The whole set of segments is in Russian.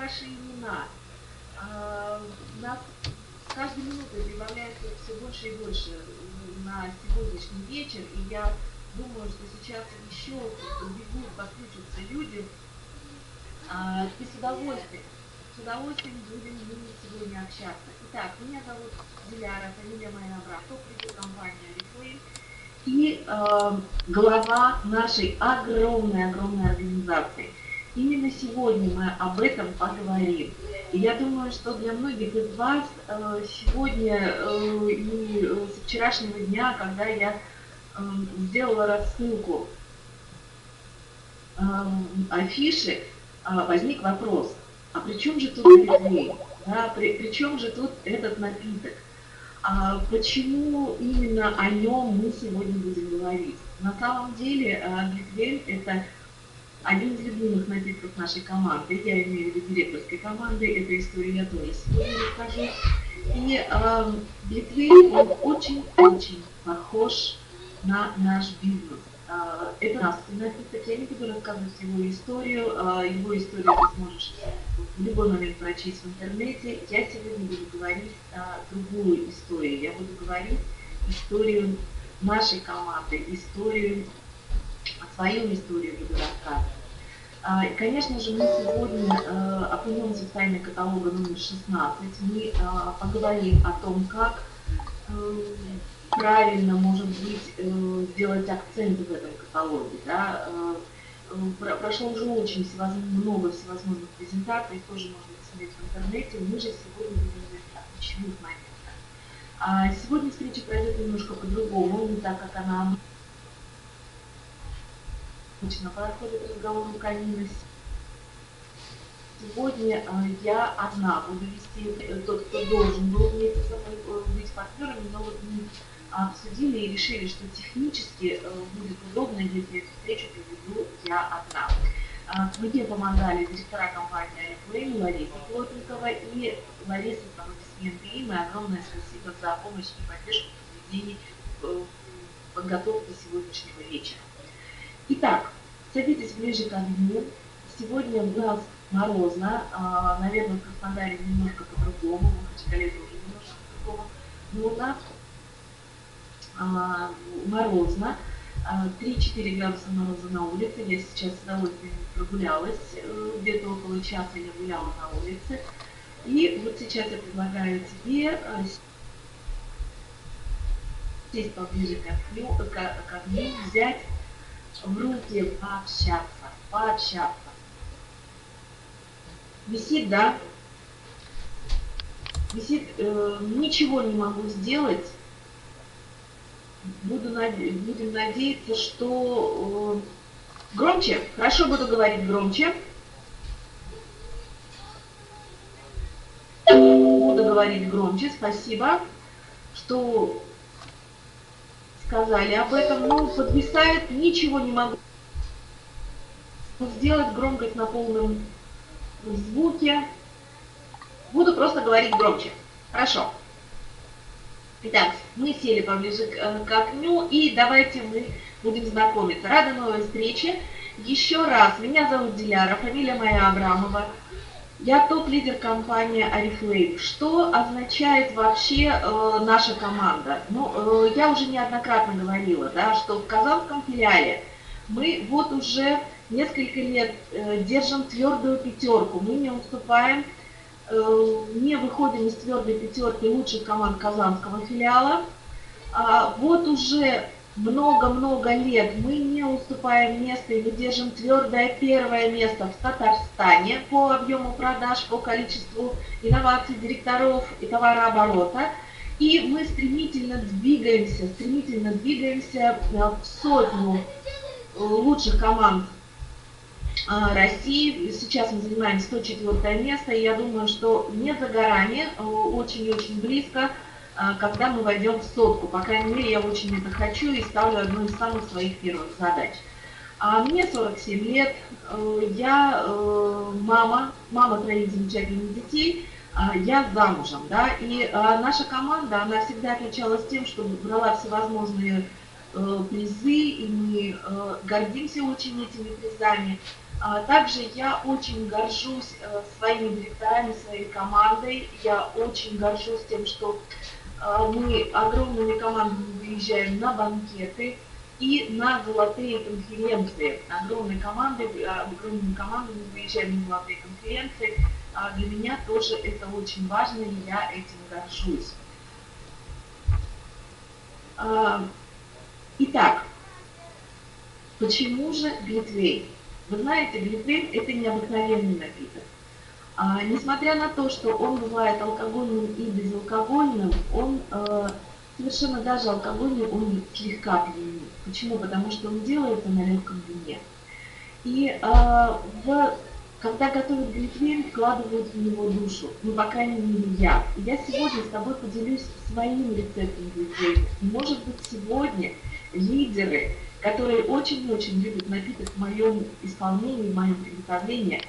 ваши имена. У нас с каждой минутой прибавляется все больше и больше на сегодняшний вечер, и я думаю, что сейчас еще бегут, подключатся люди, и с удовольствием будем сегодня общаться. Итак, меня зовут Диляра, фамилия моя Абрам, топ-лидер компании Oriflame и глава нашей огромной организации. Именно сегодня мы об этом поговорим. И я думаю, что для многих из вас сегодня и с вчерашнего дня, когда я сделала рассылку афиши, возник вопрос, а при чем же тут глинтвейн? Да, при чем же тут этот напиток? Почему именно о нем мы сегодня будем говорить? На самом деле глинтвейн – это один из любимых напитков нашей команды, я имею в виду директорской команды, эту историю я тоже сегодня расскажу. И глинтвейн, он очень-очень похож на наш бизнес. Это нравственный напиток, я не буду рассказывать его историю ты сможешь в любой момент прочесть в интернете. Я сегодня буду говорить другую историю, я буду говорить историю нашей команды, свою историю буду рассказывать. И, конечно же, мы сегодня окунемся в тайны каталога номер 16. Мы поговорим о том, как правильно, может быть, сделать акцент в этом каталоге. Да? Прошло уже очень много всевозможных презентаций, их тоже можно посмотреть в интернете. Мы же сегодня будем говорить о ключевых моментах. Сегодня встреча пройдет немножко по-другому, не так, как она обычно проходит разговор у камина. Сегодня я одна буду вести, тот, кто должен был вместе со мной быть партнерами, но вот мы обсудили и решили, что технически будет удобно, если эту встречу проведу я одна. Мне помогали директора компании Oriflame, Лариса Плотникова и Лариса, аплодисменты им, и огромное спасибо за помощь и поддержку в проведении подготовки сегодняшнего вечера. Итак, садитесь ближе к огню. Сегодня у нас морозно, наверное, в Краснодаре немножко по-другому, в Махачкале тоже немножко по-другому, но у нас морозно, 3-4 градуса мороза на улице. Я сейчас с удовольствием прогулялась, где-то около часа я гуляла на улице. И вот сейчас я предлагаю тебе сесть поближе к огню, взять в руки, пообщаться. Висит, да? Висит, ничего не могу сделать. Будем надеяться, что громче. Хорошо, буду говорить громче. Буду говорить громче. Спасибо, что сказали об этом. Ну, подвисает, ничего не могу сделать. Громкость на полном звуке. Буду просто говорить громче. Хорошо. Итак, мы сели поближе к окну, и давайте мы будем знакомиться. Рада новой встрече. Еще раз, меня зовут Диляра, фамилия моя Абрамова. Я топ-лидер компании Oriflame. Что означает вообще наша команда? Ну, я уже неоднократно говорила, да, что в казанском филиале мы вот уже несколько лет держим твердую пятерку. Мы не уступаем, не выходим из твердой пятерки лучших команд казанского филиала. Вот уже много-много лет мы не уступаем место, и мы держим твердое первое место в Татарстане по объему продаж, по количеству инноваций, директоров и товарооборота. И мы стремительно двигаемся в сотню лучших команд России. Сейчас мы занимаем 104 место, и я думаю, что не за горами, очень-очень близко, когда мы войдем в сотку. По крайней мере, я очень это хочу и ставлю одну из самых своих первых задач. Мне 47 лет, я мама 3 замечательных детей, я замужем, да, и наша команда, она всегда отличалась тем, что брала всевозможные призы, и мы гордимся очень этими призами. Также я очень горжусь своими директорами, своей командой. Я очень горжусь тем, что мы огромными командами выезжаем на банкеты и на золотые конференции. Огромными командами выезжаем на золотые конференции. Для меня тоже это очень важно, и я этим горжусь. Итак, почему же глинтвейн? Вы знаете, глинтвейн – это необыкновенный напиток. Несмотря на то, что он бывает алкогольным и безалкогольным, он совершенно даже алкогольный, он слегка пьянит. Почему? Потому что он делается на легком вине. И когда готовят глинтвейн, вкладывают в него душу. Ну, по крайней мере, я. И я сегодня с тобой поделюсь своим рецептом глинтвейна. И, может быть, сегодня лидеры, которые очень-очень любят напиток в моем исполнении, в моем приготовлении,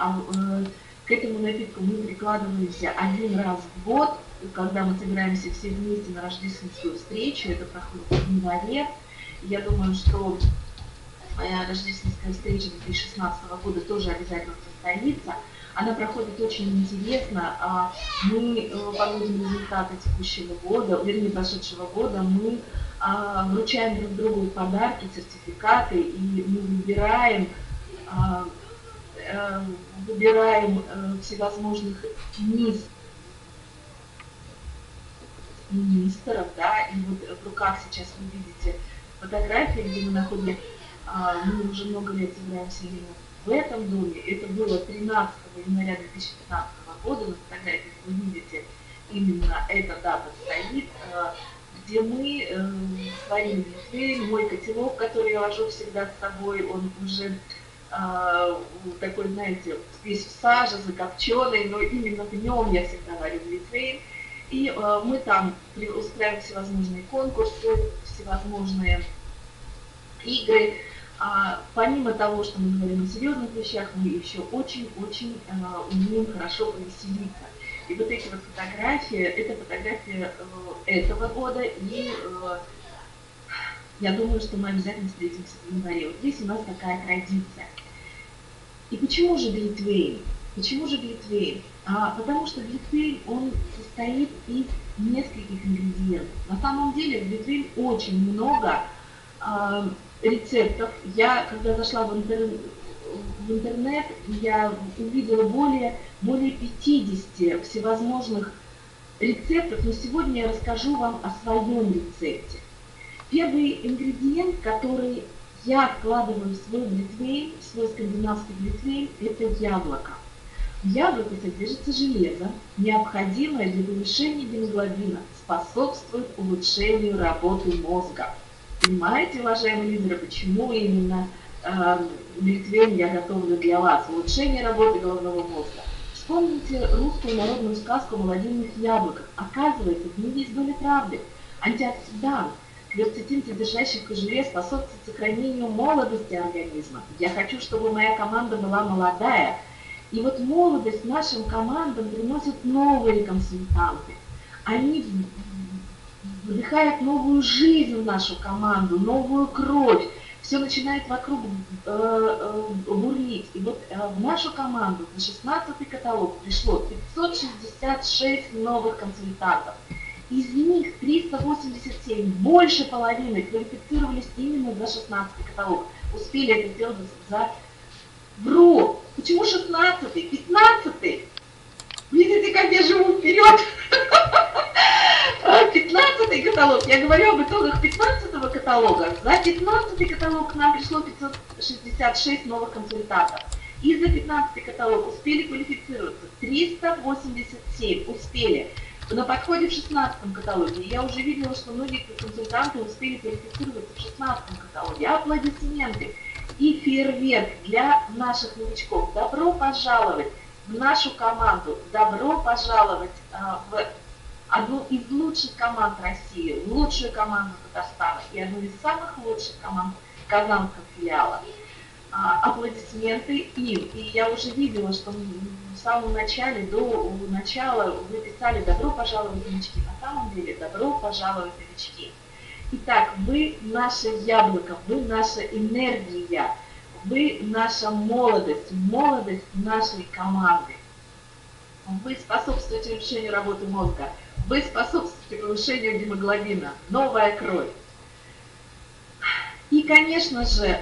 к этому напитку мы прикладываемся один раз в год, когда мы собираемся все вместе на рождественскую встречу. Это проходит в январе. Я думаю, что моя рождественская встреча 2016 года тоже обязательно состоится. Она проходит очень интересно. Мы подводим результаты текущего года, вернее, прошедшего года. Мы вручаем друг другу подарки, сертификаты, и мы выбираем всевозможных министров, да, и вот в руках сейчас вы видите фотографии, где мы находим, мы уже много лет собираемся именно в этом доме. Это было 13 января 2015 года, на фотографии вы видите, именно эта дата стоит, где мы сварили глинтвейн. Мой котелок, который я вожу всегда с собой, он уже такой, знаете, весь в саже, закопченный, но именно в нем я всегда варю глинтвейн. И мы там устраиваем всевозможные конкурсы, всевозможные игры. Помимо того, что мы говорим о серьезных вещах, мы еще очень-очень умеем хорошо повеселиться. И вот эти вот фотографии, это фотографии этого года, и я думаю, что мы обязательно встретимся в январе. Вот здесь у нас такая традиция. И почему же глинтвейн? Почему же глинтвейн? Потому что глинтвейн, он состоит из нескольких ингредиентов. На самом деле в глинтвейн очень много рецептов. Я, когда зашла в интернет, я увидела более 50 всевозможных рецептов, но сегодня я расскажу вам о своем рецепте. Первый ингредиент, который я вкладываю в свой глинтвейн, в свой скандинавский глинтвейн, это яблоко. В яблоке содержится железо, необходимое для повышения гемоглобина, способствует улучшению работы мозга. Понимаете, уважаемые лидеры, почему именно глинтвейн я готовлю для вас? Улучшение работы головного мозга. Вспомните русскую народную сказку о молодильных яблоках. Оказывается, в ней есть доля правды. Антиоксидант, кверцетин, содержащий в кожуре, способствует сохранению молодости организма. Я хочу, чтобы моя команда была молодая. И вот молодость нашим командам приносит новые консультанты. Они вдыхают новую жизнь в нашу команду, новую кровь. Все начинает вокруг бурлить. И вот в нашу команду на 16-й каталог пришло 566 новых консультантов. Из них 387, больше половины, квалифицировались именно за 16-й каталог. Успели это сделать за... Вру! Почему 16-й? 15-й? Видите, как я живу вперед? 15-й каталог. Я говорю об итогах 15-го каталога. За 15-й каталог к нам пришло 566 новых консультантов. И за 15-й каталог успели квалифицироваться 387. Успели. На подходе в 16-м каталоге я уже видела, что многие консультанты успели квалифицироваться в 16-м каталоге. Аплодисменты и фейерверк для наших новичков. Добро пожаловать в нашу команду. Добро пожаловать в одну из лучших команд России, лучшую команду Татарстана и одну из самых лучших команд Казанского филиала. Аплодисменты им. И я уже видела, что в самом начале, до начала вы писали «Добро пожаловать, новички». На самом деле «Добро пожаловать, новички». Итак, вы наше яблоко, вы наша энергия, Вы наша молодость, молодость нашей команды. Вы способствуете улучшению работы мозга. Вы способствуете повышению гемоглобина. Новая кровь. И, конечно же,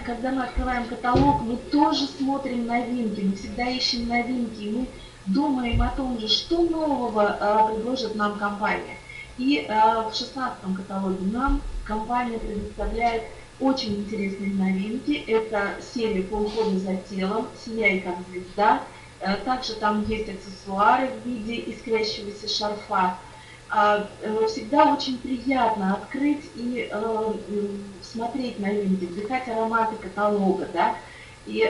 когда мы открываем каталог, мы тоже смотрим новинки, мы всегда ищем новинки, мы думаем о том же, что нового предложит нам компания. И в 16-м каталоге нам компания предоставляет очень интересные новинки. Это серия по уходу за телом, «Сияй как звезда». Также там есть аксессуары в виде искрящегося шарфа. Всегда очень приятно открыть и смотреть новинки, вдыхать ароматы каталога. Да? И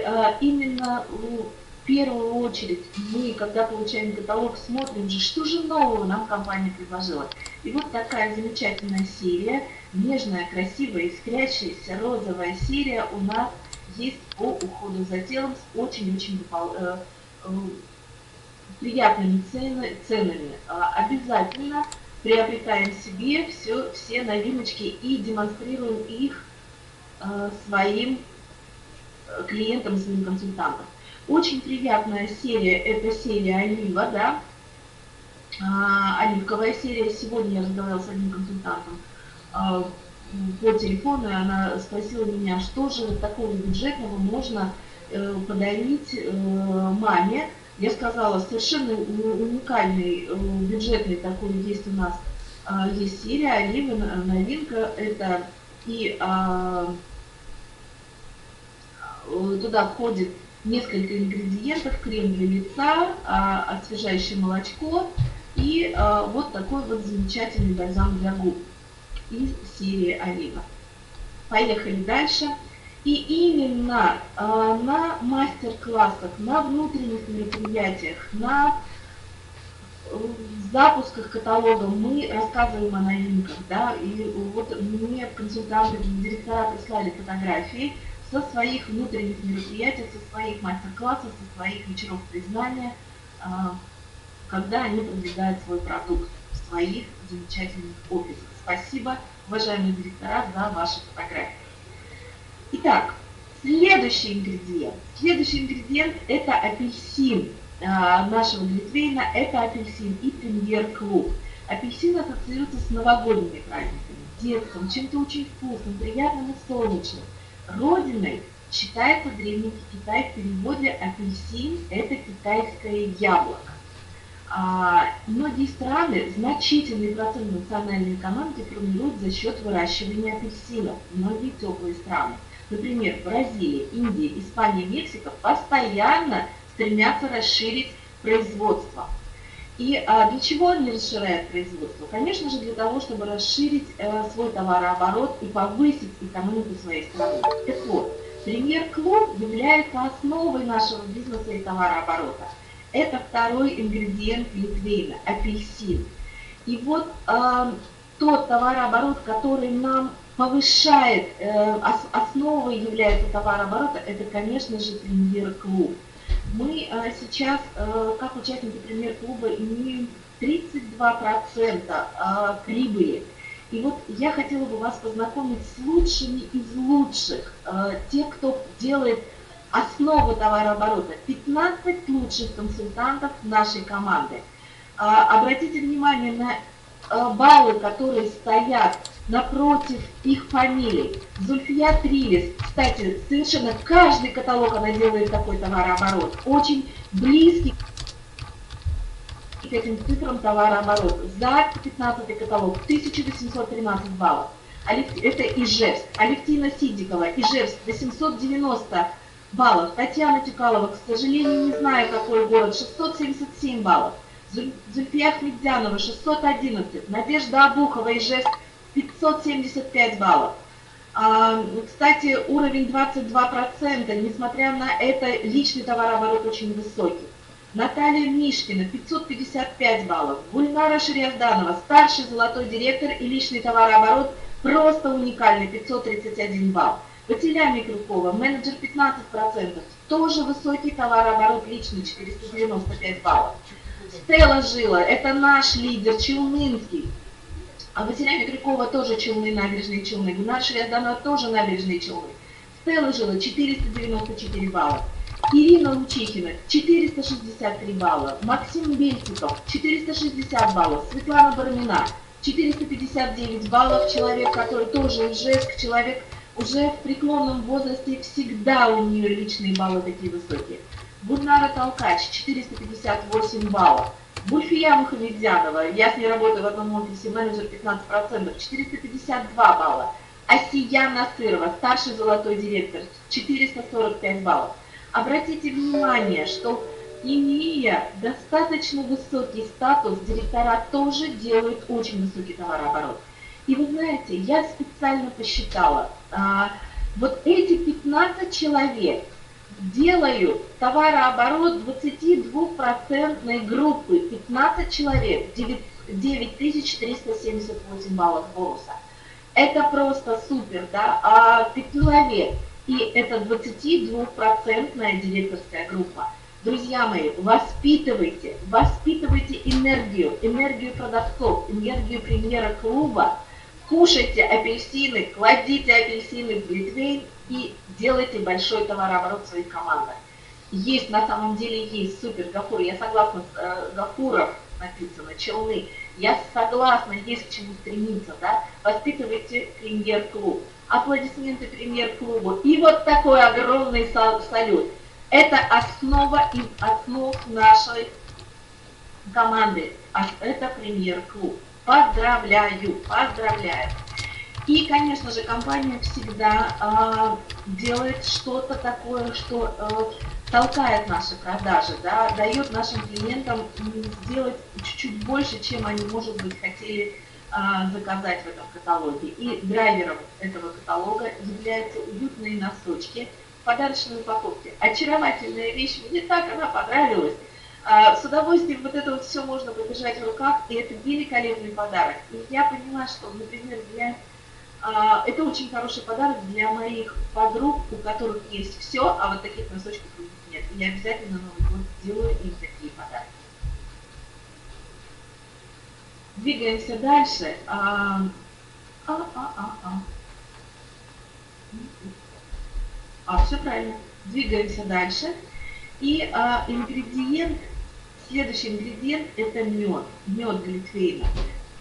именно в первую очередь мы, когда получаем каталог, смотрим же, что же нового нам компания предложила. И вот такая замечательная серия, нежная, красивая, искрящаяся розовая серия у нас есть по уходу за телом с очень-очень приятными ценами. Обязательно приобретаем себе все новиночки и демонстрируем их своим клиентам, своим консультантам. Очень приятная серия, это серия Олива, да, оливковая серия. Сегодня я разговаривала с одним консультантом по телефону, и она спросила меня, что же такого бюджетного можно подарить маме. Я сказала, совершенно уникальный бюджетный такой есть у нас, есть серия Олива, новинка, это и туда входит несколько ингредиентов: крем для лица, освежающее молочко и вот такой вот замечательный бальзам для губ из серии Олива. Поехали дальше. И именно на мастер-классах, на внутренних мероприятиях, на запусках каталога мы рассказываем о новинках. Да? И вот мне консультанты, директора прислали фотографии со своих внутренних мероприятий, со своих мастер-классов, со своих вечеров признания, когда они продвигают свой продукт в своих замечательных офисах. Спасибо, уважаемые директора, за ваши фотографии. Итак, следующий ингредиент. Следующий ингредиент – это апельсин нашего Глинтвейна, это апельсин и премьер-клуб. Апельсин ассоциируется с новогодними праздниками, детством, чем-то очень вкусным, приятным и солнечным. Родиной считается Древний Китай, в переводе апельсин – это китайское яблоко. Многие страны значительный процент национальной экономики формируют за счет выращивания апельсинов. Многие теплые страны, например, Бразилия, Индия, Испания, Мексика, постоянно стремятся расширить производство. И для чего они расширяют производство? Конечно же, для того, чтобы расширить свой товарооборот и повысить экономику своей страны. Так вот, премьер-клуб является основой нашего бизнеса и товарооборота. Это второй ингредиент Глинтвейна – апельсин. И вот тот товарооборот, который нам повышает, основой является товарооборота, это, конечно же, премьер-клуб. Мы сейчас, как участники премьер-клуба, имеем 32% прибыли. И вот я хотела бы вас познакомить с лучшими из лучших, тех, кто делает основу товарооборота. 15 лучших консультантов нашей команды. Обратите внимание на баллы, которые стоят напротив их фамилий. Зульфия Трилис, кстати, совершенно каждый каталог она делает такой товарооборот. Очень близкий к этим цифрам товарооборот. За 15 каталог 1813 баллов. Это Ижевск. Алевтина Сидикова, Ижевск, 890 баллов. Татьяна Тюкалова, к сожалению, не знаю, какой город, 677 баллов. Зульфия Ахмедзянова, 611. Надежда Абухова, Ижевск, 575 баллов. Кстати, уровень 22%, несмотря на это, личный товарооборот очень высокий. Наталья Мишкина, 555 баллов. Гульнара Шириазданова, старший золотой директор и личный товарооборот просто уникальный, 531 балл. Василия Микрюкова, менеджер 15%, тоже высокий товарооборот личный, 495 баллов. Стелла Жила, это наш лидер, Челнинский. А Василия Микрюкова тоже Челны, набережные Челны. Гульнара Шириазданова тоже набережные Челны. Стелла Жила 494 балла. Ирина Лучихина 463 балла. Максим Бельтиков 460 баллов. Светлана Бармина 459 баллов. Человек, который тоже человек уже в преклонном возрасте, всегда у нее личные баллы такие высокие. Гульнара Толкач 458 баллов. Гульфия Мухамедзянова, я с ней работаю в одном офисе, менеджер 15%, 452 балла. Асия Насырова, старший золотой директор, 445 баллов. Обратите внимание, что имея достаточно высокий статус, директора тоже делают очень высокий товарооборот. И вы знаете, я специально посчитала, вот эти 15 человек делают товарооборот 22% группы, 15 человек, 9378 баллов бонуса. Это просто супер, да, а 5 человек, и это 22% директорская группа. Друзья мои, воспитывайте энергию продавцов, энергию премьера клуба, кушайте апельсины, кладите апельсины в глитвейн и делайте большой товарооборот в своих командах. Есть, на самом деле есть супер Гафур, я согласна с Гафуров, написано, Челны, я согласна, есть к чему стремиться, да, воспитывайте премьер-клуб, аплодисменты премьер-клубу и вот такой огромный салют. Это основа из основ нашей команды, это премьер-клуб. Поздравляю, поздравляю. И, конечно же, компания всегда делает что-то такое, что толкает наши продажи, да, дает нашим клиентам сделать чуть-чуть больше, чем они, может быть, хотели заказать в этом каталоге. И драйвером этого каталога являются уютные носочки в подарочной упаковке. Очаровательная вещь, мне так она понравилась. С удовольствием вот это вот все можно подержать в руках, и это великолепный подарок. И я поняла, что, например, это очень хороший подарок для моих подруг, у которых есть все, а вот таких носочков у них нет. И я обязательно на Новый год сделаю им такие подарки. Двигаемся дальше. Все правильно. Двигаемся дальше. И следующий ингредиент это мед глитвейна.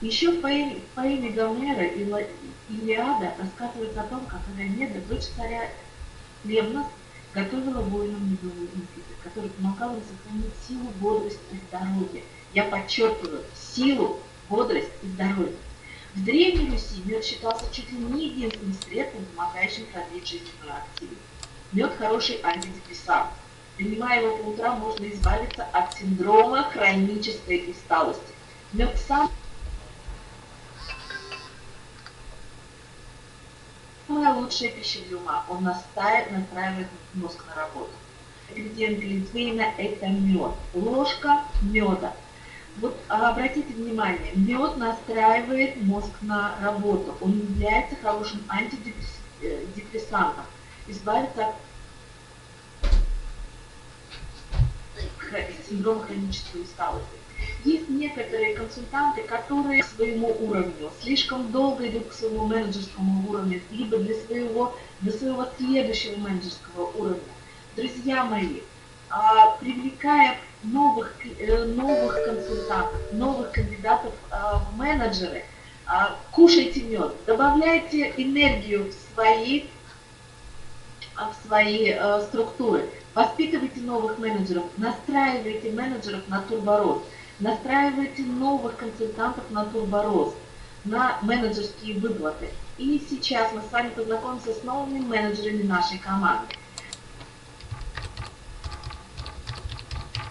Еще в поэме Гомера Илиада рассказывается о том, как Агамеда, дочь царя Левнос, готовила воинам медовый напиток, который помогал им сохранить силу, бодрость и здоровье. Я подчеркиваю, силу, бодрость и здоровье. В Древней Руси мед считался чуть ли не единственным средством, помогающим продлить жизненную активность. Мед хороший антидепрессант. Принимая его по утрам, можно избавиться от синдрома хронической усталости. Мед самая лучшая пища для ума. Он настраивает мозг на работу. Ингредиент глитвейна – это мед. Ложка меда. Вот обратите внимание, мед настраивает мозг на работу. Он является хорошим антидепрессантом. Избавиться от синдрома хронической усталости. Есть некоторые консультанты, которые к своему уровню слишком долго идут к своему менеджерскому уровню, либо для своего следующего менеджерского уровня. Друзья мои, привлекая новых консультантов, новых кандидатов в менеджеры, кушайте мед, добавляйте энергию в свои структуры, воспитывайте новых менеджеров, настраивайте менеджеров на турборост, настраивайте новых консультантов на турборост, на менеджерские выплаты. И сейчас мы с вами познакомимся с новыми менеджерами нашей команды.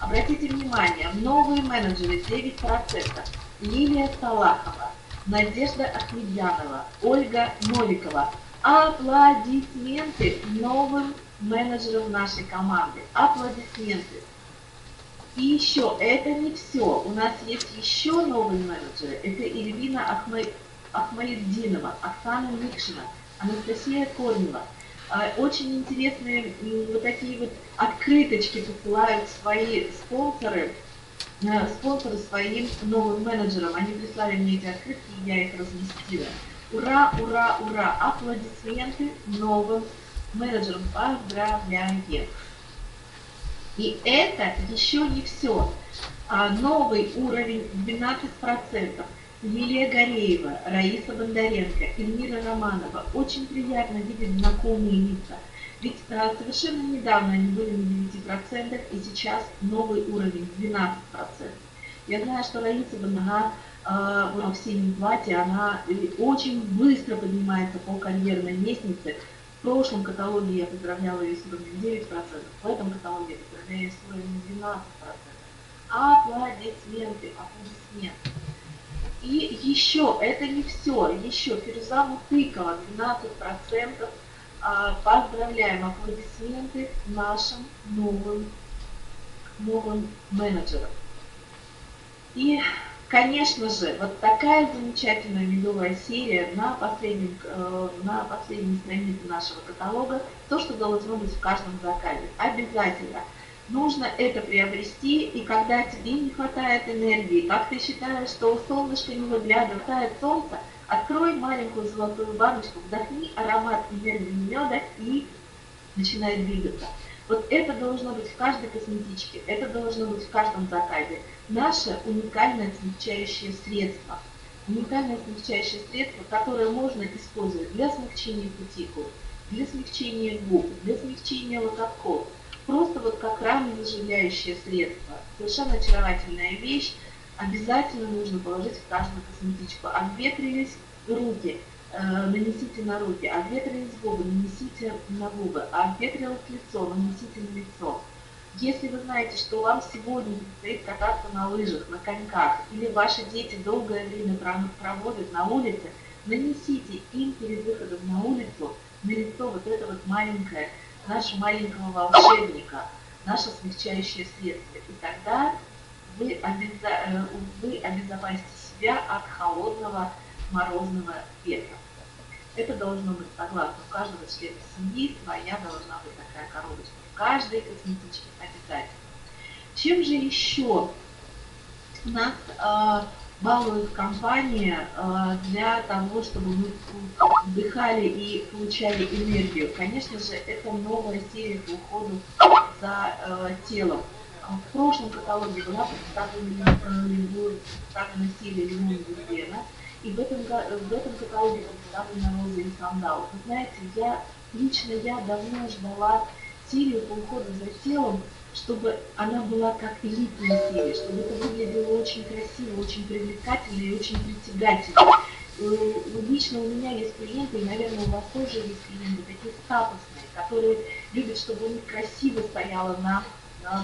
Обратите внимание, новые менеджеры 9%. Лилия Салахова, Надежда Ахмедьянова, Ольга Новикова. Аплодисменты новым менеджерам нашей команды. Аплодисменты. И еще, это не все. У нас есть еще новые менеджеры. Это Ирина Ахмалетдинова, Оксана Микшина, Анастасия Корнева. Очень интересные вот такие вот открыточки посылают свои спонсоры своим новым менеджерам. Они прислали мне эти открытки, и я их разместила. Ура, ура, ура! Аплодисменты новым менеджером. Поздравляем! И это еще не все. Новый уровень 12%. Лилия Гореева, Раиса Бондаренко, Эльмира Романова. Очень приятно видеть знакомые лица. Ведь совершенно недавно они были на 9%, и сейчас новый уровень 12%. Я знаю, что Раиса Бондаренко в синем платье, она очень быстро поднимается по карьерной лестнице. В прошлом каталоге я поздравляла ее с уровнем 9%, в этом каталоге я поздравляю ее с уровнем 12%. Аплодисменты, аплодисменты. И еще, это не все, еще Фируза Мутыкова, 12%. Поздравляем, аплодисменты нашим новым менеджерам. И, конечно же, вот такая замечательная медовая серия на последней странице нашего каталога, то, что должно быть в каждом заказе. Обязательно. Нужно это приобрести, и когда тебе не хватает энергии, как ты считаешь, что солнышко не выглядывает, хватает солнца, открой маленькую золотую баночку, вдохни аромат энергии меда и начинай двигаться. Вот это должно быть в каждой косметичке, это должно быть в каждом заказе. Наше уникальное смягчающее средство. Уникальное смягчающее средство, которое можно использовать для смягчения кутикулы, для смягчения губ, для смягчения локотков. Просто вот как ранозаживляющее средство. Совершенно очаровательная вещь. Обязательно нужно положить в каждую косметичку. Обветрились руки, нанесите на руки. Обветрились губы, нанесите на губы. Обветрилось лицо, нанесите на лицо. Если вы знаете, что вам сегодня предстоит кататься на лыжах, на коньках, или ваши дети долгое время проводят на улице, нанесите им перед выходом на улицу на лицо вот это вот маленькое, нашего маленького волшебника, наше смягчающее средство. И тогда вы обезопасите себя от холодного морозного ветра. Это должно быть согласно у каждого члена семьи, своя должна быть такая коробочка. В каждой косметичке обязательно. Чем же еще нас балует компания для того, чтобы мы вдыхали и получали энергию? Конечно же, это новая серия по уходу за телом. В прошлом каталоге была представлена серия «Лимон и вербена», и в этом каталоге представлена «Роза и сандал». Вы знаете, я давно ждала серию по уходу за телом, чтобы она была как элитная серия, чтобы это выглядело очень красиво, очень привлекательно и очень притягательно. Лично у меня есть клиенты, и, наверное, у вас тоже есть клиенты, такие статусные, которые любят, чтобы у них красиво стояло на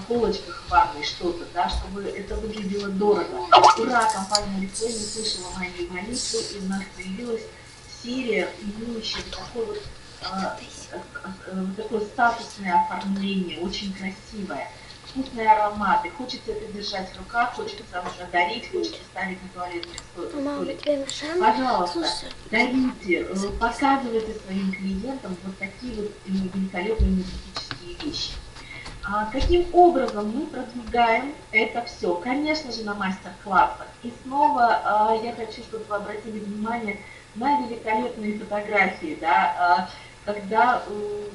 полочках в ванной что-то, да, чтобы это выглядело дорого. Ура, компания Oriflame услышала мои молитвы, и у нас появилась серия, имеющая такое статусное оформление, очень красивое, вкусные ароматы. Хочется это держать в руках, хочется дарить, хочется ставить на туалетный столик. Пожалуйста, дарите, показывайте своим клиентам вот такие вот великолепные энергетические вещи. Каким образом мы продвигаем это все? Конечно же, на мастер-классах. И снова я хочу, чтобы вы обратили внимание на великолепные фотографии, да, когда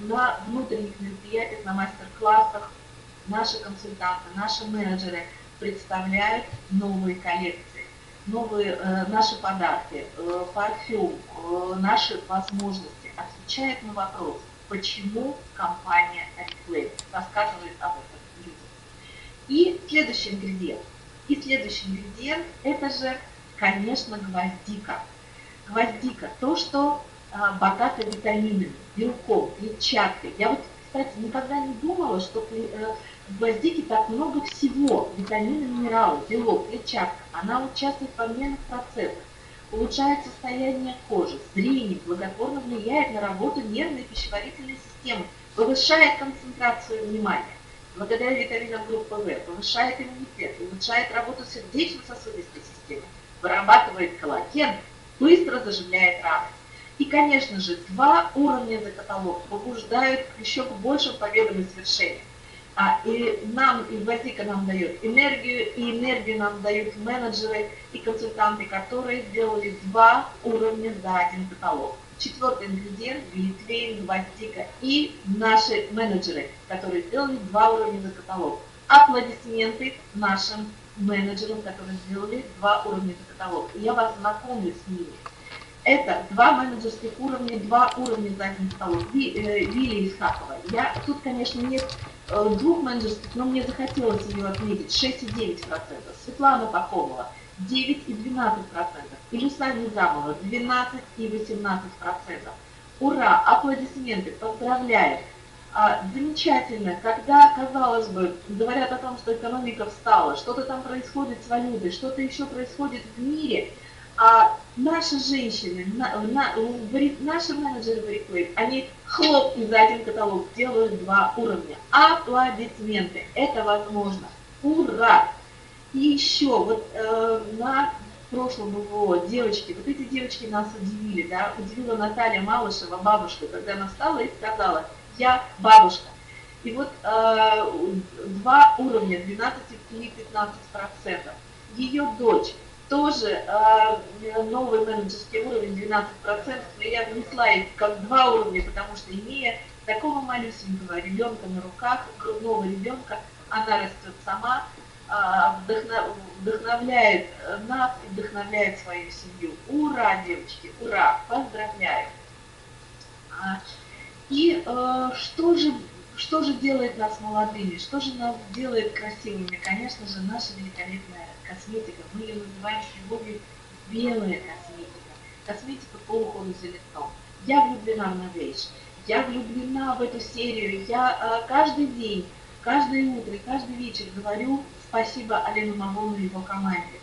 на внутренних мероприятиях, на мастер-классах наши консультанты, наши менеджеры представляют новые коллекции, новые наши подарки, парфюм, наши возможности, отвечают на вопрос, почему компания Oriflame, рассказывает об этом людям. И следующий ингредиент, это же, конечно, гвоздика. Гвоздика, то, что богато витаминами, белком, клетчаткой. Я вот, кстати, никогда не думала, что в гвоздике так много всего. Витамины, минералы, белок, клетчатка. Она участвует в обменных процессах, улучшает состояние кожи, зрение, благотворно влияет на работу нервной и пищеварительной системы, повышает концентрацию внимания. Благодаря витаминам группы В повышает иммунитет, улучшает работу сердечно-сосудистой системы, вырабатывает коллаген, быстро заживляет раны. И, конечно же, 2 уровня за каталог побуждают еще к большим победам и свершениям. И гвоздика нам дает энергию, и энергию нам дают менеджеры и консультанты, которые сделали 2 уровня за один каталог. четвертый ингредиент, глицерин, гвоздика и наши менеджеры, которые сделали 2 уровня за каталог. Аплодисменты нашим менеджерам, которые сделали 2 уровня за каталог. И я вас знакомлю с ними. Это 2 менеджерских уровня, 2 уровня за один каталог. Вилли Исхакова. Тут, конечно, нет 2 менеджерских, но мне захотелось ее отметить. 6,9%. Светлана Пахомова 9,12%. Илюса Низамова 12,18%. Ура! Аплодисменты! Поздравляем! Замечательно, когда, казалось бы, говорят о том, что экономика встала, что-то там происходит с валютой, что-то еще происходит в мире, а наши женщины, наши менеджеры в Replay, они хлоп и за один каталог делают 2 уровня. Аплодисменты! Это возможно! Ура! И еще, вот на прошлом ВВО девочки, вот эти девочки нас удивили, да, удивила Наталья Малышева, бабушка, когда она встала и сказала: я бабушка. И вот 2 уровня, 12 и 15%. Ее дочь тоже новый менеджерский уровень 12%, но я внесла их как 2 уровня, потому что, имея такого малюсенького ребенка на руках, грудного ребенка, она растет сама, вдохновляет нас и вдохновляет свою семью. Ура, девочки, ура, поздравляю! И что же делает нас молодыми, что же нас делает красивыми? Конечно же, наша великолепная косметика. Мы ее называем с любовью белая косметика. Косметика по уходу за лицом. Я влюблена в Novage. Я влюблена в эту серию. Я каждый день, каждое утро и каждый вечер говорю спасибо Олену Мавону и его команде.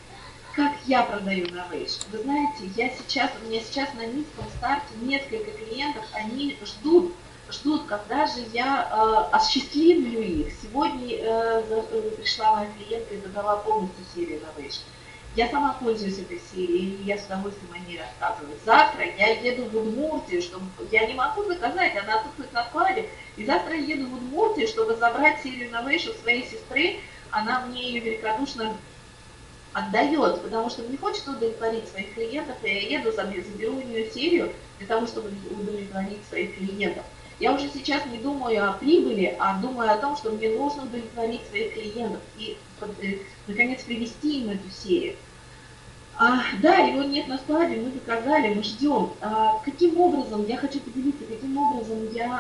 Как я продаю Novage? Вы знаете, у меня сейчас на низком старте несколько клиентов, они ждут, когда же я осчастливлю их. Сегодня пришла моя клиентка и задала полностью серию Novage. Я сама пользуюсь этой серией, и я с удовольствием о ней рассказываю. Завтра я еду в Удмуртию, чтобы я не могу заказать, она отсутствует на складе. И завтра я еду в Удмуртию, чтобы забрать серию Novage у своей сестры. Она мне ее великодушно отдает, потому что мне хочется удовлетворить своих клиентов, и я еду, заберу у нее серию для того, чтобы удовлетворить своих клиентов. Я уже сейчас не думаю о прибыли, а думаю о том, что мне нужно удовлетворить своих клиентов и, наконец, привести им эту серию. Да, его нет на складе, мы заказали, мы ждем. Каким образом, я хочу поделиться, каким образом я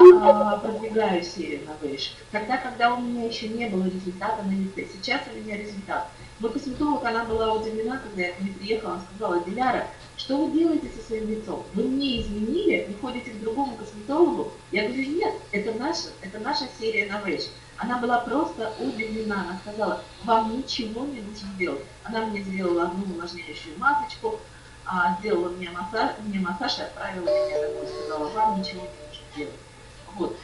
продвигаю серию Novage. Тогда, когда у меня еще не было результата на лице, сейчас у меня результат. Мой косметолог, она была удивлена, когда я к ней приехала, она сказала: Диляра, что вы делаете со своим лицом? Вы мне изменили, вы ходите к другому косметологу? Я говорю: нет, это наша серия Novage. Она была просто удивлена, она сказала: вам ничего не нужно делать. Она мне сделала одну увлажняющую масочку, сделала мне массаж и отправила меня домой, сказала: вам ничего не нужно делать. Вот.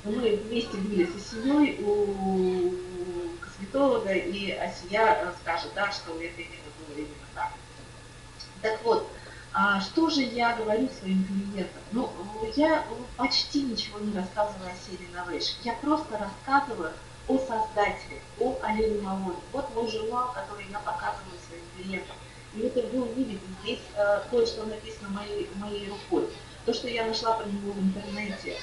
Мы вместе были с Осией у косметолога, и Осия скажет, да, что это именно было именно так. Так вот, что же я говорю своим клиентам? Ну, я почти ничего не рассказываю о серии Novage. Я просто рассказываю о создателе, о Олене Мавоне. Вот мой журнал, который я показываю своим клиентам. И это вы увидите, здесь кое-что написано моей рукой. То, что я нашла про него в интернете,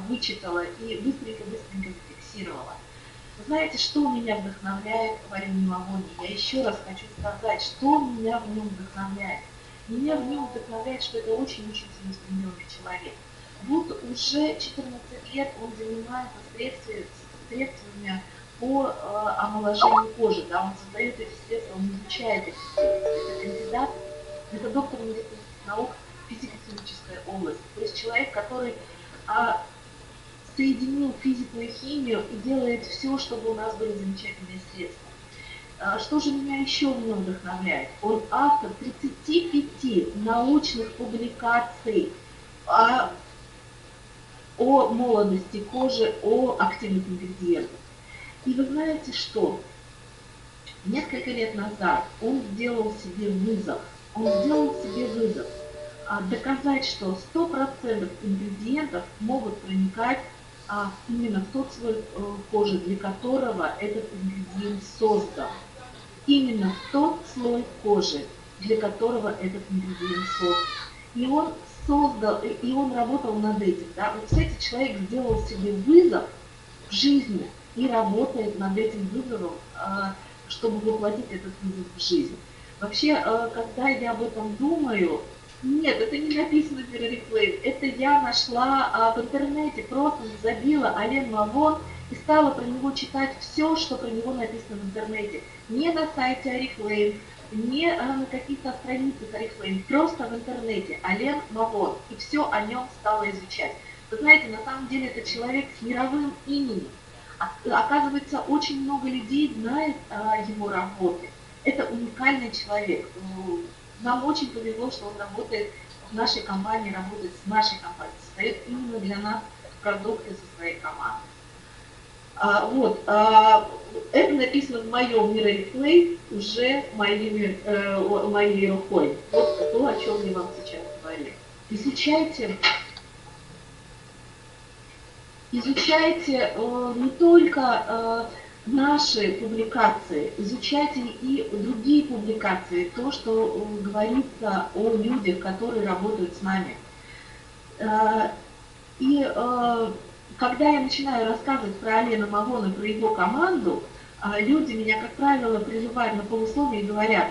вычитала и быстренько зафиксировала. Вы знаете, что меня вдохновляет в Олене Мавоне? Я еще раз хочу сказать, что меня в нем вдохновляет. Меня в нем вдохновляет, что это очень-очень целеустремленный человек. Вот уже 14 лет он занимается средствами по омоложению кожи. Да, он создает эти средства, он изучает эти средства. Это кандидат, это доктор медицинских наук, физико-химическая область. То есть человек, который соединил физику и химию и делает все, чтобы у нас были замечательные средства. Что же меня еще в нем вдохновляет? Он автор 35 научных публикаций о молодости кожи, о активных ингредиентах. И вы знаете что? Несколько лет назад он сделал себе вызов. Доказать, что 100% ингредиентов могут проникать именно в тот слой кожи, для которого этот ингредиент создан. Именно в тот слой кожи, для которого этот ингредиент создан. И он создал, и он работал над этим. Да? Вот, кстати, человек сделал себе вызов в жизни и работает над этим вызовом, чтобы воплотить этот вызов в жизнь. Вообще, когда я об этом думаю, нет, это не написано в Mirror Reflame, это я нашла в интернете, просто забила Ален Мавон и стала про него читать все, что про него написано в интернете. Не на сайте Oriflame, не на каких-то страницах Oriflame, просто в интернете Ален Мавон, и все о нем стала изучать. Вы знаете, на самом деле это человек с мировым именем. Оказывается, очень много людей знает его работы. Это уникальный человек. Нам очень повезло, что он работает в нашей компании, работает с нашей компанией, создает именно для нас продукты со своей командой. Это написано в моем Mirror Reflame уже моей рукой. Вот то, о чем я вам сейчас говорю. Изучайте не только наши публикации, изучайте и другие публикации, то, что говорится о людях, которые работают с нами. Когда я начинаю рассказывать про Алена Мавона, про его команду, люди меня, как правило, прерывают на полусловие и говорят,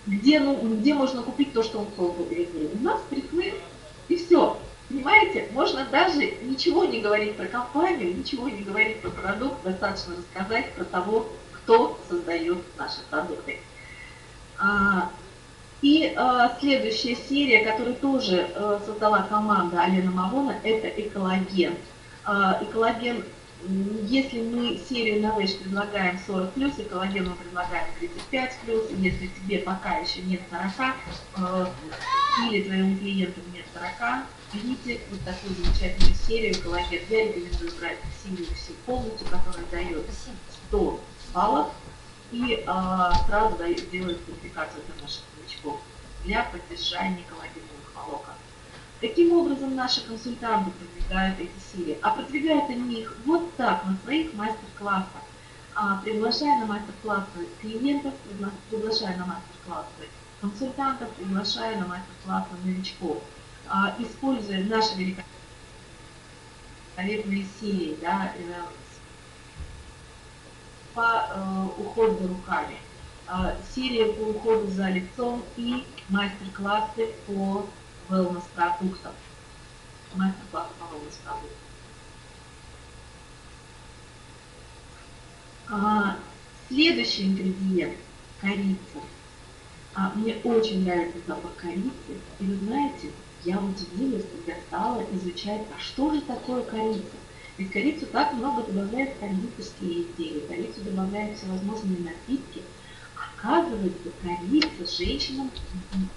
где можно купить то, что он создал. Я говорю, у нас Oriflame, и все. Понимаете, можно даже ничего не говорить про компанию, ничего не говорить про продукт, достаточно рассказать про того, кто создает наши продукты. Следующая серия, которую тоже создала команда Алена Мавона, это экологен. Экологен, если мы серию Innovation предлагаем 40+, экологен мы предлагаем 35+, если тебе пока еще нет 40, или твоему клиенту нет 40, видите вот такую замечательную серию экологен. Я рекомендую брать серию всю полностью, которая дает 100 баллов и сразу делает публикацию для наших новичков для поддержания коллагеновых волокон. Каким образом наши консультанты продвигают эти серии? А продвигают они их вот так, на своих мастер-классах. Приглашая на мастер-классы клиентов, приглашая на мастер-классы консультантов, приглашая на мастер-классы новичков. Используя наши великолепные серии, да, по уходу за руками, серия по уходу за лицом и мастер-классы по wellness-продуктам. Мастер-классы по wellness-продуктам. Следующий ингредиент – корица. Мне очень нравится запах корицы, и вы знаете, я удивилась, когда стала изучать, а что же такое корица? Ведь корицу так много добавляют в кондитерские изделия, корицу добавляют всевозможные напитки. Оказывается, корица женщинам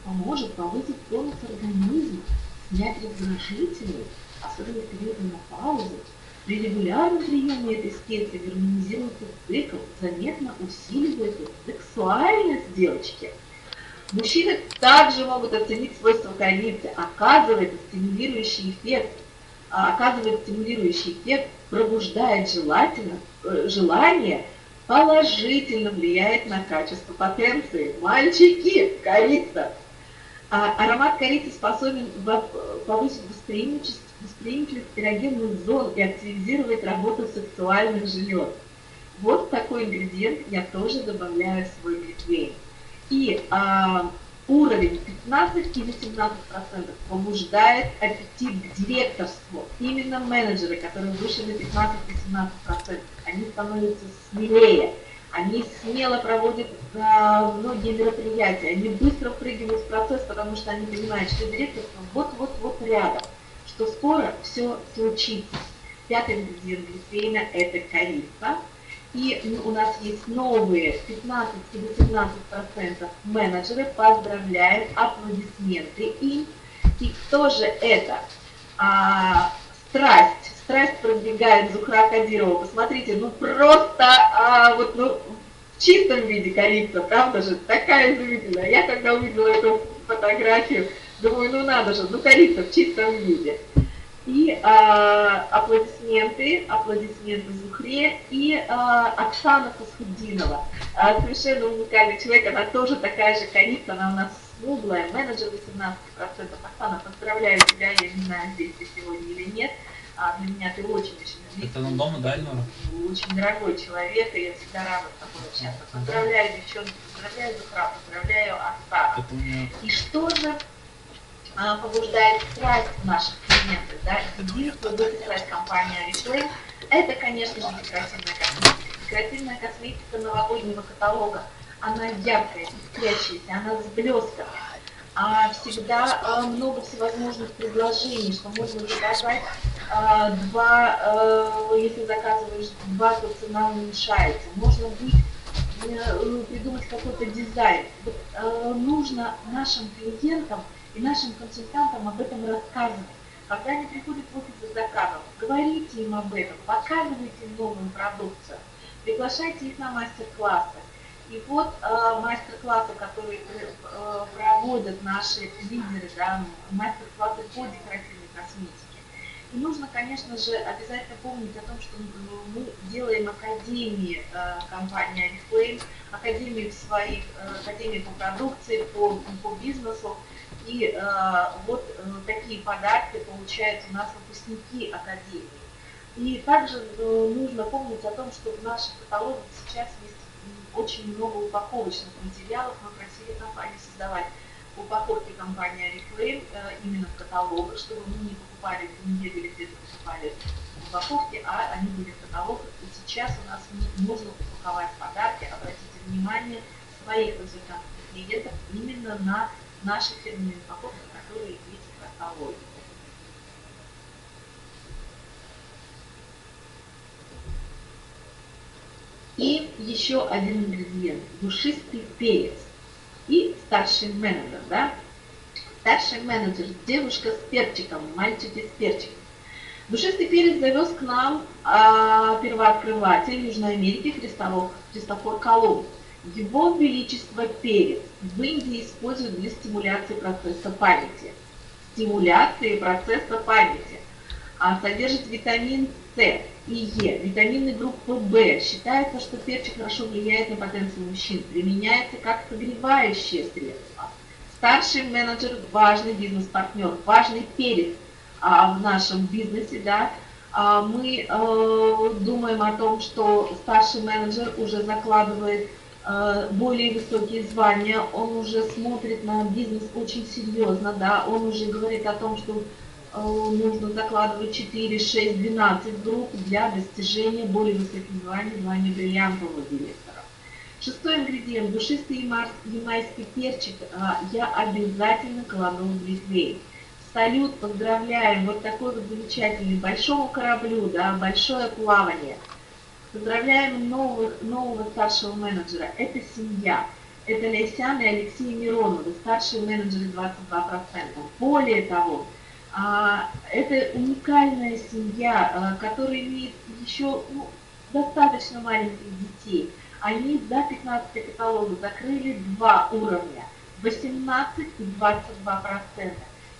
поможет повысить тонус организма, снять раздражительность, особенно в период менопаузы. При регулярном приеме этой специи гармонизируется цикл, заметно усиливается сексуальность девочки. Мужчины также могут оценить свойства корицы. Оказывается, стимулирующий эффект пробуждает желание, положительно влияет на качество потенции. Мальчики, корица. Аромат корицы способен повысить восприимчивость эрогенных зон и активизировать работу сексуальных желез. Вот такой ингредиент я тоже добавляю в свой Oriflame. И уровень 15 или 17% побуждает аппетит к директорству. Именно менеджеры, которые вышли на 15-17%, они становятся смелее, они смело проводят многие мероприятия, они быстро впрыгивают в процесс, потому что они понимают, что директорство вот-вот-вот рядом, что скоро все случится. Пятый ингредиент Oriflame – это корица. И у нас есть новые 15-18% менеджеры. Поздравляем, аплодисменты им. И кто же это? Страсть. Страсть продвигает Зухра Кадирова. Посмотрите, ну просто в чистом виде корица, правда же? Такая изумительная. Я когда увидела эту фотографию, думаю, ну надо же, ну корица в чистом виде. И аплодисменты Зухре и Оксана Фасхуддинова. Совершенно уникальный человек, она тоже такая же корица, она у нас смуглая, менеджер 18%. Оксана, поздравляю тебя, я не знаю, здесь ты сегодня или нет. Для меня ты очень-очень известный. Это на дома, да, Эльнора? Очень дорогой человек, и я всегда рада с тобой общаться. Поздравляю девчонки, поздравляю Зухра, поздравляю Оксану. И что же побуждает страсть наших клиентов, да, единственная страсть компании Oriflame, это, конечно же, декоративная косметика. Декоративная косметика новогоднего каталога, она яркая, искрящаяся, она с блесками. Всегда много всевозможных предложений, что можно заказать если заказываешь два, то цена уменьшается. Можно придумать какой-то дизайн. Нужно нашим клиентам и нашим консультантам об этом рассказывать. Когда они приходят в офис за заказом, говорите им об этом, показывайте им новую продукцию, приглашайте их на мастер-классы. И вот мастер-классы, которые проводят наши лидеры, да, мастер-классы по декоративной косметике. И нужно, конечно же, обязательно помнить о том, что мы делаем академии компании Oriflame, академии по продукции, по бизнесу. И такие подарки получают у нас выпускники академии. И также нужно помнить о том, что в наших каталогах сейчас есть очень много упаковочных материалов. Мы просили компанию создавать упаковки компании Oriflame именно в каталогах, чтобы мы не покупали, не бегали где-то покупали упаковки, а они были в каталогах. И сейчас у нас можно упаковать подарки. Обратите внимание своих консультантов и клиентов именно на наши фирменные упаковки, которые есть в каталоге. И еще один ингредиент – душистый перец и старший менеджер, да? Старший менеджер – девушка с перчиком, мальчики с перчиком. Душистый перец завез к нам первооткрыватель Южной Америки Христофор Колумб. Его величество перец в Индии используют для стимуляции процесса памяти. Содержит витамин С и Е, витамины группы В. Считается, что перчик хорошо влияет на потенцию мужчин. Применяется как согревающее средство. Старший менеджер – важный бизнес-партнер, важный перец в нашем бизнесе. Да? Мы думаем о том, что старший менеджер уже закладывает более высокие звания, он уже смотрит на бизнес очень серьезно, да, он уже говорит о том, что нужно закладывать 4, 6, 12 групп для достижения более высоких званий, звания бриллиантового директора. Шестой ингредиент – душистый ямайский перчик, я обязательно кладу в Oriflame. Салют, поздравляем, вот такой вот замечательный, большому кораблю, да, большое плавание. Поздравляем нового старшего менеджера. Это семья. Это Ляйсян и Алексей Мироновы, старшие менеджеры 22%. Более того, это уникальная семья, которая имеет еще достаточно маленьких детей. Они до 15 каталога закрыли 2 уровня. 18 и 22%.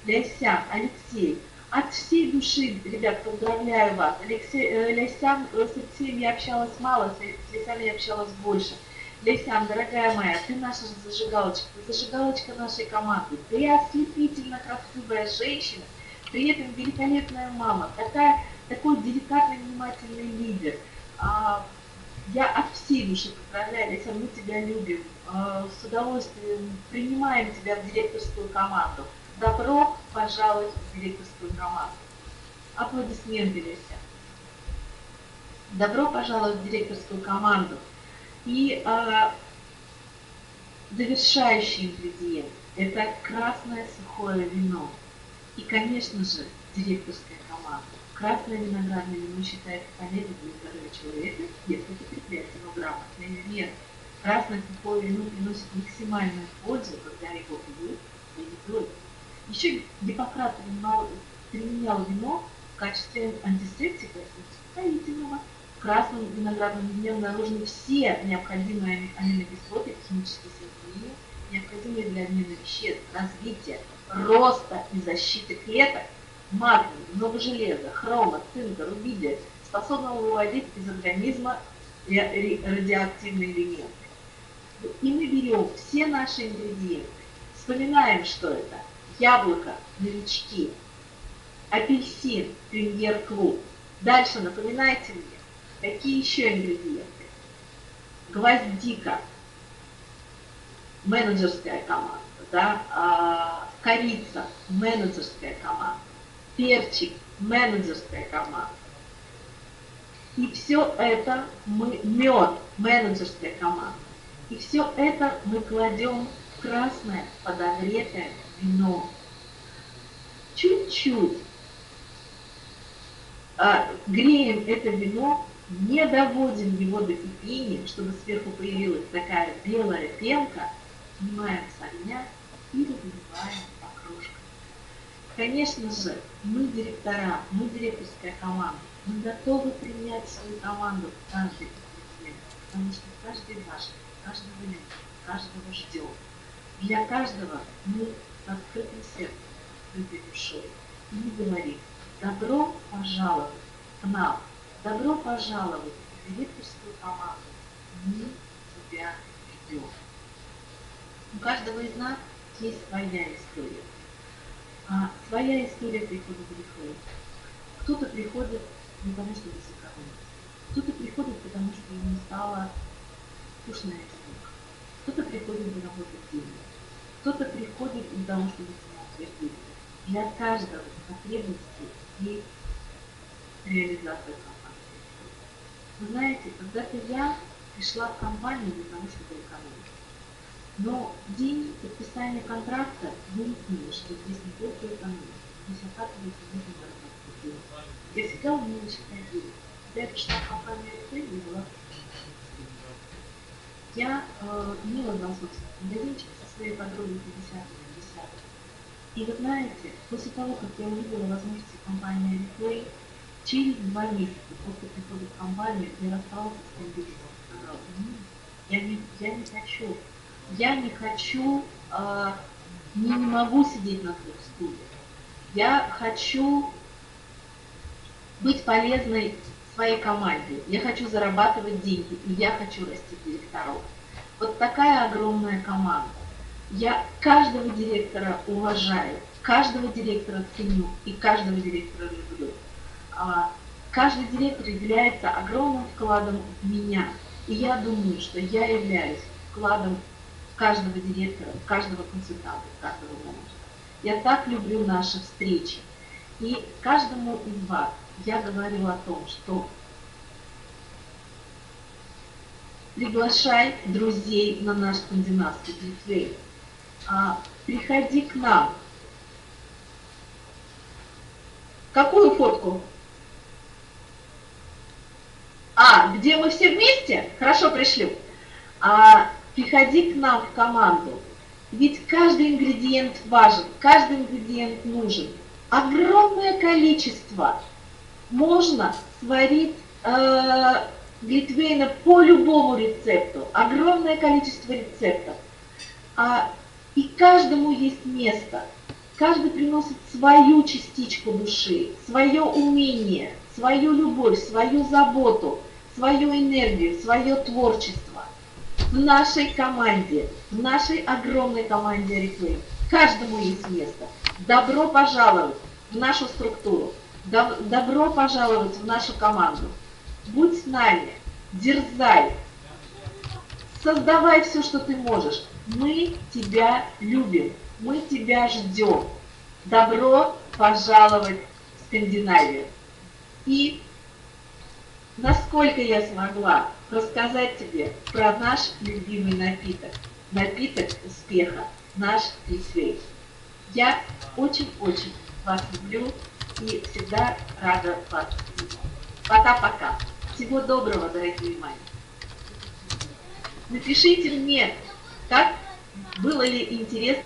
Ляйсян, Алексей. От всей души, ребят, поздравляю вас. Ляйсян, с Алексеем я общалась мало, с Ляйсян я общалась больше. Ляйсян, дорогая моя, ты наша зажигалочка, ты зажигалочка нашей команды. Ты ослепительно красивая женщина, при этом великолепная мама, такой деликатный, внимательный лидер. Я от всей души поздравляю, Ляйсян, мы тебя любим, с удовольствием принимаем тебя в директорскую команду. Добро пожаловать в директорскую команду. Аплодисменты, Леся. Добро пожаловать в директорскую команду. И завершающий ингредиент – это красное сухое вино. И, конечно же, директорская команда. Красное виноградное вино считается полезным для здоровья человека, если это предприятие, но грамотный вес. Красное сухое вино приносит максимальную пользу, когда его пьют и едой. Еще Гиппократ применял вино в качестве антисептика и успокоительного. В красном виноградном вине обнаружены все необходимые аминокислоты, химические соединения, необходимые для обмена веществ, развития, роста и защиты клеток, магния, много железа, хрома, цинка, рубидия, способного выводить из организма радиоактивные элементы. И мы берем все наши ингредиенты, Вспоминаем, что это. Яблоко, новички. Апельсин, премьер-клуб. Дальше напоминайте мне, какие еще ингредиенты. Гвоздика, менеджерская команда, да? Корица, менеджерская команда. Перчик, менеджерская команда. И все это мед, менеджерская команда. И все это мы кладем в красное подогретое вино. Чуть-чуть греем это вино, не доводим его до кипения, чтобы сверху появилась такая белая пенка, снимаем с огня и разливаем по кружкам. Конечно же, мы директора, мы директорская команда, мы готовы принять свою команду в каждый момент, потому что каждый важен, каждого любим, каждого ждем. Для каждого мы с открытым сердцем, открытой душой. И мы говорим: добро пожаловать к нам, добро пожаловать в директорскую команду, мы тебя ждем. У каждого из нас есть своя история. Своя история прихода в Reflame. Кто-то приходит не потому, чтобы сэкономить. Кто-то приходит, потому что ему стало скучная жизнь. Кто-то приходит заработать деньги. Кто-то приходит для того, чтобы самоутвердиться. Для каждого потребности есть реализация компании. Вы знаете, когда-то я пришла в компанию для того, чтобы экономить. Но в день подписания контракта выяснилось, что здесь не только экономить, здесь, оказывается, нужно зарабатывать деньги. Я всегда умела считать деньги. Когда я пришла в компанию Reflame, я была я имела два собственных магазинчика со своей подругой 50 на 50. И вы знаете, после того, как я увидела возможности компании Reflame, через 2 месяца после прихода в компанию я рассталась с тем бизнесом. Сказала: я не хочу, не могу сидеть на 2 стульях. Я хочу быть полезной своей команде. Я хочу зарабатывать деньги, и я хочу расти директоров. Вот такая огромная команда. Я каждого директора уважаю, каждого директора ценю и каждого директора люблю. Каждый директор является огромным вкладом в меня. И я думаю, что я являюсь вкладом каждого директора, каждого консультанта, каждого менеджера. Я так люблю наши встречи. И каждому из вас я говорю о том, что приглашай друзей на наш скандинавский Reflame. Приходи к нам. Какую фотку? Где мы все вместе? Хорошо, пришлю. Приходи к нам в команду. Ведь каждый ингредиент важен, каждый ингредиент нужен. Огромное количество можно сварить глитвейна по любому рецепту. Огромное количество рецептов. И каждому есть место. Каждый приносит свою частичку души, свое умение, свою любовь, свою заботу, свою энергию, свое творчество. В нашей команде, в нашей огромной команде Reflame, каждому есть место. Добро пожаловать в нашу структуру. Добро пожаловать в нашу команду. Будь с нами, дерзай, создавай все, что ты можешь. Мы тебя любим, мы тебя ждем. Добро пожаловать в Скандинавию. И насколько я смогла рассказать тебе про наш любимый напиток, напиток успеха, наш Reflame. Я очень-очень вас люблю и всегда рада вас видеть. Пока-пока. Всего доброго, дорогие мои. Напишите мне, как было ли интересно.